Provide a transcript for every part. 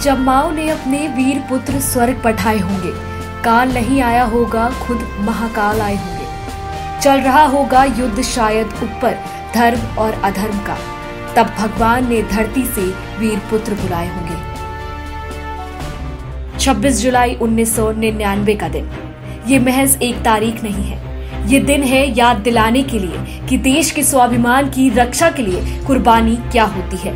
जब माओ ने अपने वीर पुत्र स्वर्ग पठाए होंगे, काल नहीं आया होगा, खुद महाकाल आए होंगे। चल रहा होगा युद्ध शायद ऊपर धर्म और अधर्म का, तब भगवान ने धरती से वीर पुत्र बुलाए होंगे। 26 जुलाई 1999 का दिन, ये महज एक तारीख नहीं है। ये दिन है याद दिलाने के लिए कि देश के स्वाभिमान की रक्षा के लिए कुर्बानी क्या होती है।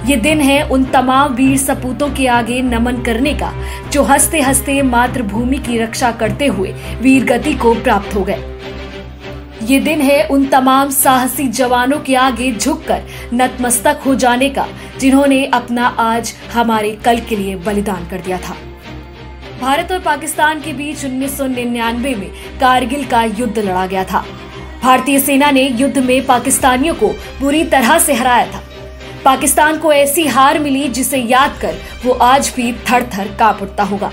ये दिन है उन तमाम वीर सपूतों के आगे नमन करने का जो हंसते हंसते मातृभूमि की रक्षा करते हुए वीर गति को प्राप्त हो गए। ये दिन है उन तमाम साहसी जवानों के आगे झुककर नतमस्तक हो जाने का जिन्होंने अपना आज हमारे कल के लिए बलिदान कर दिया था। भारत और पाकिस्तान के बीच 1999 में कारगिल का युद्ध लड़ा गया था। भारतीय सेना ने युद्ध में पाकिस्तानियों को बुरी तरह से हराया था। पाकिस्तान को ऐसी हार मिली जिसे याद कर वो आज भी थर थर कांप उठता होगा।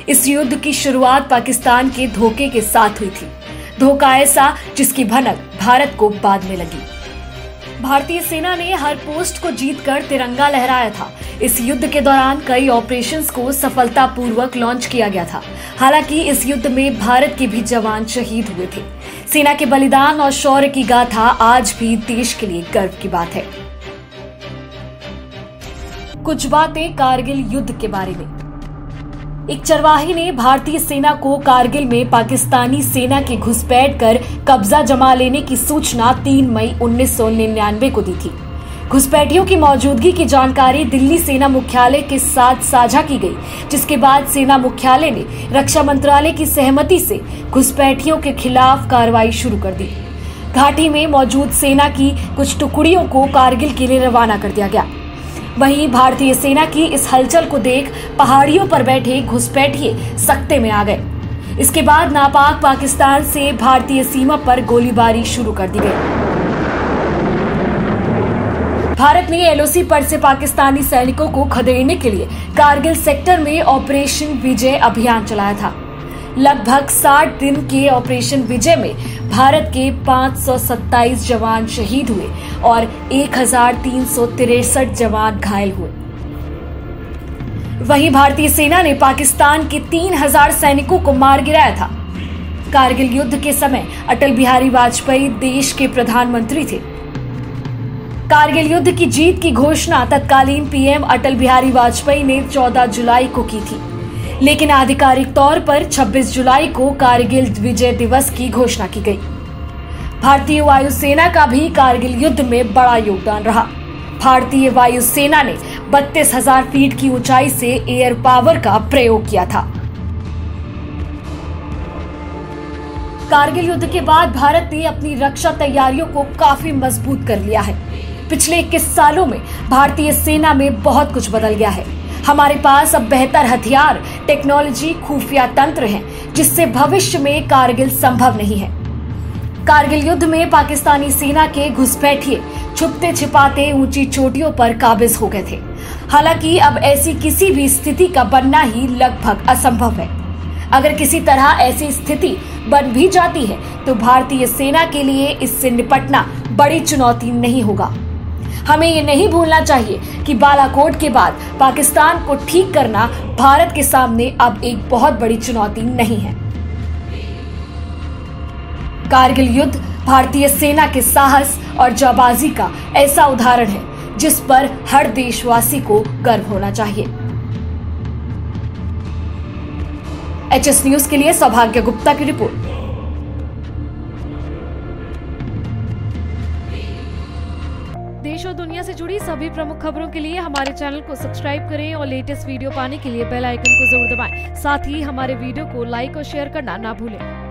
इस युद्ध की शुरुआत पाकिस्तान के धोखे के साथ हुई थी, धोखा ऐसा जिसकी भनक भारत को बाद में लगी। भारतीय सेना ने हर पोस्ट को जीतकर तिरंगा लहराया था। इस युद्ध के दौरान कई ऑपरेशंस को सफलतापूर्वक लॉन्च किया गया था। हालांकि इस युद्ध में भारत के भी जवान शहीद हुए थे। सेना के बलिदान और शौर्य की गाथा आज भी देश के लिए गर्व की बात है। कुछ बातें कारगिल युद्ध के बारे में। एक चरवाही ने भारतीय सेना को कारगिल में पाकिस्तानी सेना की घुसपैठ कर कब्जा जमा लेने की सूचना 3 मई 1999 को दी थी। घुसपैठियों की मौजूदगी की जानकारी दिल्ली सेना मुख्यालय के साथ साझा की गई, जिसके बाद सेना मुख्यालय ने रक्षा मंत्रालय की सहमति से घुसपैठियों के खिलाफ कार्रवाई शुरू कर दी। घाटी में मौजूद सेना की कुछ टुकड़ियों को कारगिल के लिए रवाना कर दिया गया। वहीं भारतीय सेना की इस हलचल को देख पहाड़ियों पर बैठे घुसपैठिए सख्ते में आ गए। इसके बाद नापाक पाकिस्तान से भारतीय सीमा पर गोलीबारी शुरू कर दी गई। भारत ने एलओसी पर से पाकिस्तानी सैनिकों को खदेड़ने के लिए कारगिल सेक्टर में ऑपरेशन विजय अभियान चलाया था। लगभग 60 दिन के ऑपरेशन विजय में भारत के 527 जवान शहीद हुए और 1363 जवान घायल हुए। वहीं भारतीय सेना ने पाकिस्तान के 3000 सैनिकों को मार गिराया था। कारगिल युद्ध के समय अटल बिहारी वाजपेयी देश के प्रधानमंत्री थे। कारगिल युद्ध की जीत की घोषणा तत्कालीन पीएम अटल बिहारी वाजपेयी ने 14 जुलाई को की थी, लेकिन आधिकारिक तौर पर 26 जुलाई को कारगिल विजय दिवस की घोषणा की गई। भारतीय वायुसेना का भी कारगिल युद्ध में बड़ा योगदान रहा। भारतीय वायुसेना ने 32,000 फीट की ऊंचाई से एयर पावर का प्रयोग किया था। कारगिल युद्ध के बाद भारत ने अपनी रक्षा तैयारियों को काफी मजबूत कर लिया है। पिछले 21 सालों में भारतीय सेना में बहुत कुछ बदल गया है। हमारे पास अब बेहतर हथियार, टेक्नोलॉजी, खुफिया तंत्र हैं, जिससे भविष्य में कारगिल संभव नहीं है। कारगिल युद्ध में पाकिस्तानी सेना के घुसपैठिए छुपते छिपाते ऊंची चोटियों पर काबिज हो गए थे। हालांकि अब ऐसी किसी भी स्थिति का बनना ही लगभग असंभव है। अगर किसी तरह ऐसी स्थिति बन भी जाती है तो भारतीय सेना के लिए इससे निपटना बड़ी चुनौती नहीं होगा। हमें ये नहीं भूलना चाहिए कि बालाकोट के बाद पाकिस्तान को ठीक करना भारत के सामने अब एक बहुत बड़ी चुनौती नहीं है। कारगिल युद्ध भारतीय सेना के साहस और जाबाजी का ऐसा उदाहरण है जिस पर हर देशवासी को गर्व होना चाहिए। एचएस न्यूज के लिए सौभाग्य गुप्ता की रिपोर्ट। देश और दुनिया से जुड़ी सभी प्रमुख खबरों के लिए हमारे चैनल को सब्सक्राइब करें और लेटेस्ट वीडियो पाने के लिए बेल आइकन को जरूर दबाएं। साथ ही हमारे वीडियो को लाइक और शेयर करना ना भूलें।